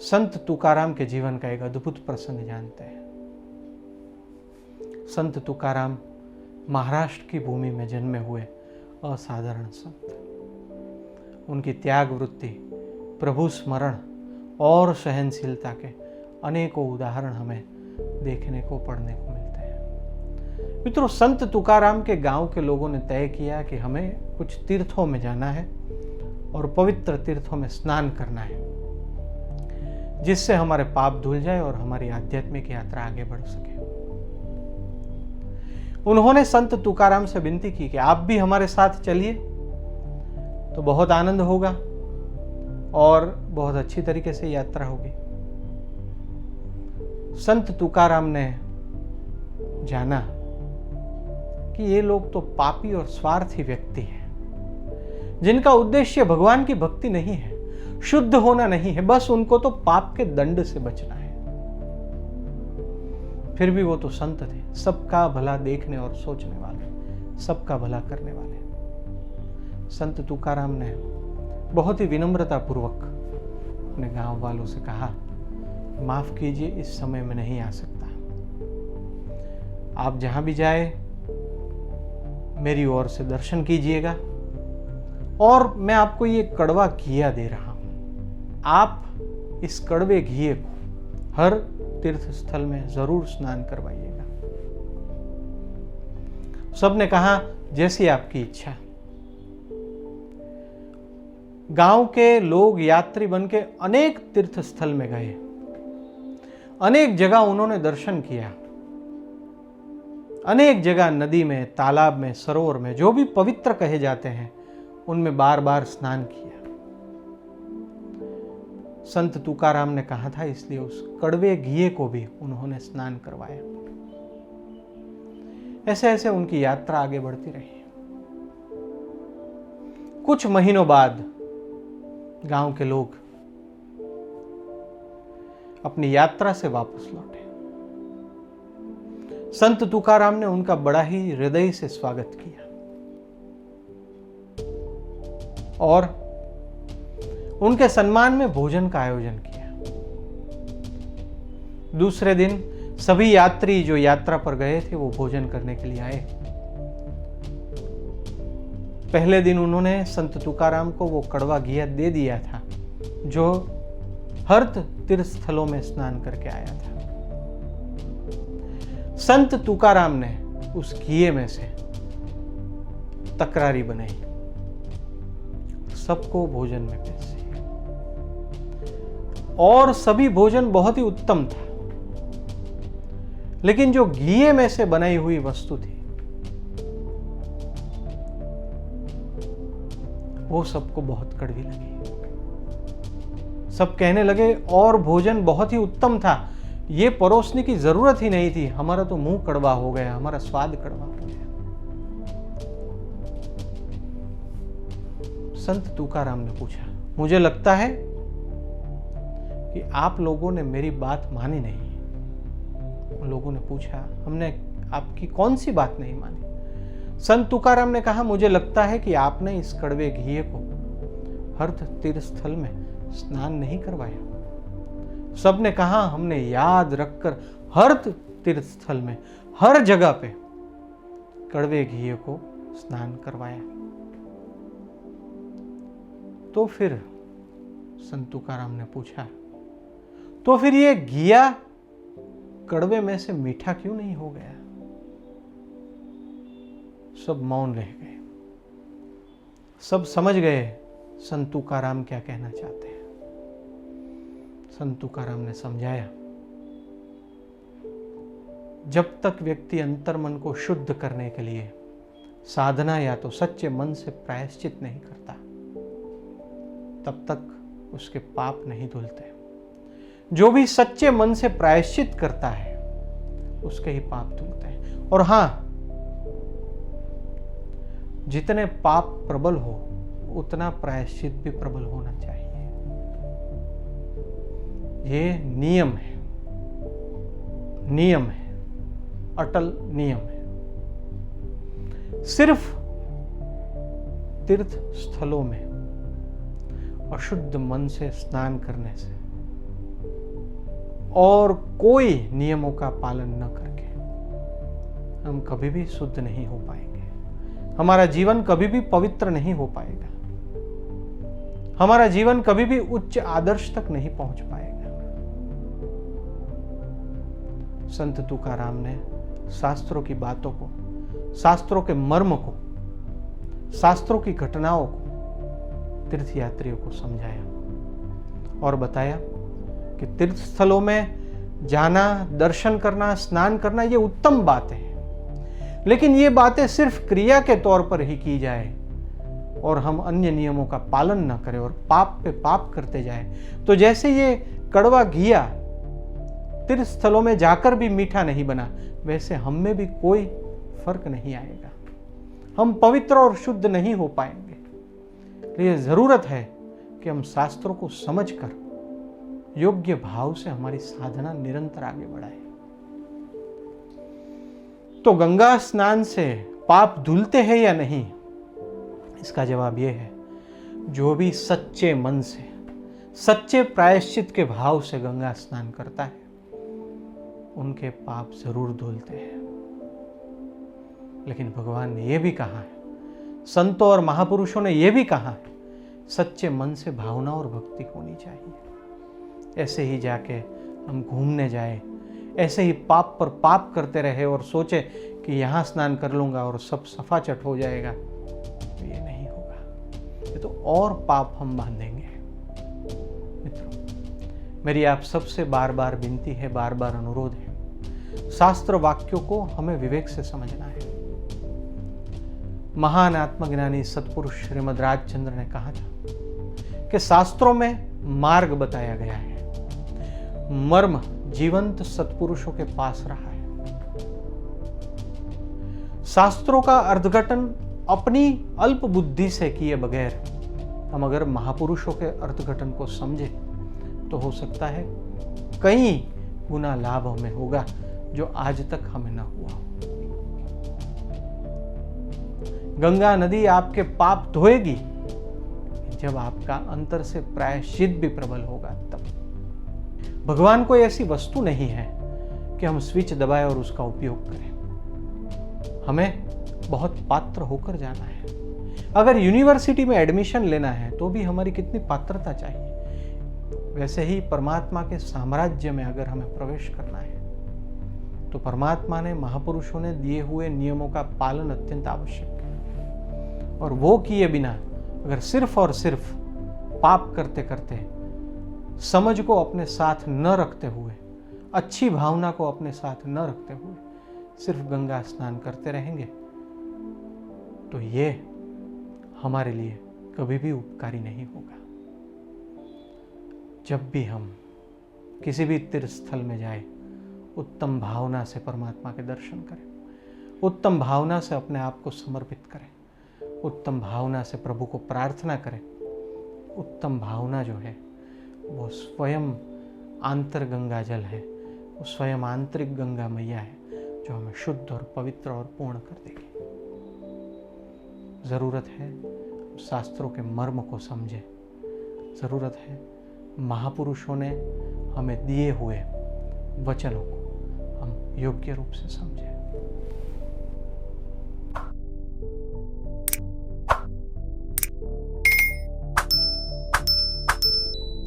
संत तुकाराम के जीवन का एक अद्भुत प्रसंग जानते हैं। संत तुकाराम महाराष्ट्र की भूमि में जन्मे हुए असाधारण संत। उनकी त्याग वृत्ति, प्रभु स्मरण और सहनशीलता के अनेकों उदाहरण हमें देखने को पढ़ने को मिलते हैं। मित्रों, संत तुकाराम के गांव के लोगों ने तय किया कि हमें कुछ तीर्थों में जाना है और पवित्र तीर्थों में स्नान करना है, जिससे हमारे पाप धुल जाए और हमारी आध्यात्मिक यात्रा आगे बढ़ सके। उन्होंने संत तुकाराम से विनती की कि आप भी हमारे साथ चलिए तो बहुत आनंद होगा और बहुत अच्छी तरीके से यात्रा होगी। संत तुकाराम ने जाना कि ये लोग तो पापी और स्वार्थी व्यक्ति हैं, जिनका उद्देश्य भगवान की भक्ति नहीं है, शुद्ध होना नहीं है, बस उनको तो पाप के दंड से बचना है। फिर भी वो तो संत थे, सबका भला देखने और सोचने वाले, सबका भला करने वाले। संत तुकाराम ने बहुत ही विनम्रता पूर्वक अपने गांव वालों से कहा, माफ कीजिए, इस समय में नहीं आ सकता। आप जहां भी जाए मेरी ओर से दर्शन कीजिएगा और मैं आपको ये कड़वा घिया दे रहा हूं। आप इस कड़वे घिये को हर तीर्थ स्थल में जरूर स्नान करवाइएगा। सबने कहा, जैसी आपकी इच्छा। गांव के लोग यात्री बन के अनेक तीर्थ स्थल में गए, अनेक जगह उन्होंने दर्शन किया, अनेक जगह नदी में, तालाब में, सरोवर में, जो भी पवित्र कहे जाते हैं, उनमें बार बार स्नान किया। संत तुकाराम ने कहा था, इसलिए उस कड़वे घिये को भी उन्होंने स्नान करवाया। ऐसे ऐसे उनकी यात्रा आगे बढ़ती रही। कुछ महीनों बाद गांव के लोग अपनी यात्रा से वापस लौटे। संत तुकाराम ने उनका बड़ा ही हृदय से स्वागत किया और उनके सम्मान में भोजन का आयोजन किया। दूसरे दिन सभी यात्री जो यात्रा पर गए थे वो भोजन करने के लिए आए। पहले दिन उन्होंने संत तुकाराम को वो कड़वा घिया दे दिया था जो हर तीर्थ स्थलों में स्नान करके आया था। संत तुकाराम ने उस घिये में से तकरारी बनाई, सबको भोजन में पेश और सभी भोजन बहुत ही उत्तम था। लेकिन जो घिये में से बनाई हुई वस्तु थी वो सबको बहुत कड़वी लगी। सब कहने लगे, और भोजन बहुत ही उत्तम था, ये परोसने की जरूरत ही नहीं थी, हमारा तो मुंह कड़वा हो गया, हमारा स्वाद कड़वा हो गया। संत तुकाराम ने पूछा, मुझे लगता है कि आप लोगों ने मेरी बात मानी नहीं। उन लोगों ने पूछा, हमने आपकी कौन सी बात नहीं मानी? संत तुकाराम ने कहा, मुझे लगता है कि आपने इस कड़वे घिये को हर तीर्थ स्थल में स्नान नहीं करवाया। सबने कहा, हमने याद रखकर हर तीर्थ स्थल में, हर जगह पे कड़वे घिये को स्नान करवाया। तो फिर संत तुकाराम ने पूछा, तो फिर ये घिया कड़वे में से मीठा क्यों नहीं हो गया? सब मौन रह गए। सब समझ गए संत तुकाराम क्या कहना चाहते हैं। संत तुकाराम ने समझाया, जब तक व्यक्ति अंतर्मन को शुद्ध करने के लिए साधना या तो सच्चे मन से प्रायश्चित नहीं करता, तब तक उसके पाप नहीं धुलते। जो भी सच्चे मन से प्रायश्चित करता है उसके ही पाप धुलते हैं। और हां, जितने पाप प्रबल हो उतना प्रायश्चित भी प्रबल होना चाहिए। ये नियम है, नियम है, अटल नियम है। सिर्फ तीर्थ स्थलों में अशुद्ध मन से स्नान करने से और कोई नियमों का पालन न करके हम कभी भी शुद्ध नहीं हो पाएंगे। हमारा जीवन कभी भी पवित्र नहीं हो पाएगा। हमारा जीवन कभी भी उच्च आदर्श तक नहीं पहुंच पाएगा। संत तुकाराम ने शास्त्रों की बातों को, शास्त्रों के मर्म को, शास्त्रों की घटनाओं को तीर्थयात्रियों को समझाया और बताया कि तीर्थ स्थलों में जाना, दर्शन करना, स्नान करना ये उत्तम बातें हैं, लेकिन ये बातें सिर्फ क्रिया के तौर पर ही की जाए और हम अन्य नियमों का पालन न करें और पाप पे पाप करते जाए, तो जैसे ये कड़वा घिया तीर्थ स्थलों में जाकर भी मीठा नहीं बना, वैसे हम में भी कोई फर्क नहीं आएगा। हम पवित्र और शुद्ध नहीं हो पाएंगे। इसलिए जरूरत है कि हम शास्त्रों को समझकर योग्य भाव से हमारी साधना निरंतर आगे बढ़ाए। तो गंगा स्नान से पाप धुलते हैं या नहीं, इसका जवाब यह है, जो भी सच्चे मन से, सच्चे प्रायश्चित के भाव से गंगा स्नान करता है, उनके पाप जरूर धुलते हैं। लेकिन भगवान ने यह भी कहा है, संतों और महापुरुषों ने यह भी कहा है, सच्चे मन से भावना और भक्ति होनी चाहिए। ऐसे ही जाके हम घूमने जाए, ऐसे ही पाप पर पाप करते रहे और सोचे कि यहाँ स्नान कर लूंगा और सब सफाचट हो जाएगा, तो ये नहीं होगा। ये तो और पाप हम बांधेंगे। मित्रों, मेरी आप सबसे बार बार विनती है, बार बार अनुरोध है, शास्त्र वाक्यों को हमें विवेक से समझना है। महान आत्मज्ञानी सत्पुरुष श्रीमद् राजचंद्र ने कहा था कि शास्त्रों में मार्ग बताया गया है, मर्म जीवंत सत्पुरुषों के पास रहा है। शास्त्रों का अर्थघटन अपनी अल्प बुद्धि से किए बगैर हम अगर महापुरुषों के अर्थघटन को समझे तो हो सकता है कई गुना लाभ हमें होगा जो आज तक हमें न हुआ हो। गंगा नदी आपके पाप धोएगी जब आपका अंतर से प्रायश्चित भी प्रबल होगा तब। भगवान कोई ऐसी वस्तु नहीं है कि हम स्विच दबाएं और उसका उपयोग करें। हमें बहुत पात्र होकर जाना है। अगर यूनिवर्सिटी में एडमिशन लेना है तो भी हमारी कितनी पात्रता चाहिए, वैसे ही परमात्मा के साम्राज्य में अगर हमें प्रवेश करना है तो परमात्मा ने, महापुरुषों ने दिए हुए नियमों का पालन अत्यंत आवश्यक है। और वो किए बिना अगर सिर्फ और सिर्फ पाप करते करते, समझ को अपने साथ न रखते हुए, अच्छी भावना को अपने साथ न रखते हुए सिर्फ गंगा स्नान करते रहेंगे तो ये हमारे लिए कभी भी उपकारी नहीं होगा। जब भी हम किसी भी तीर्थ स्थल में जाए, उत्तम भावना से परमात्मा के दर्शन करें, उत्तम भावना से अपने आप को समर्पित करें, उत्तम भावना से प्रभु को प्रार्थना करें। उत्तम भावना जो है वो स्वयं आंतर गंगा जल है, वो स्वयं आंतरिक गंगा मैया है जो हमें शुद्ध और पवित्र और पूर्ण कर देगी। ज़रूरत है शास्त्रों के मर्म को समझें, ज़रूरत है महापुरुषों ने हमें दिए हुए वचनों को हम योग्य रूप से समझें।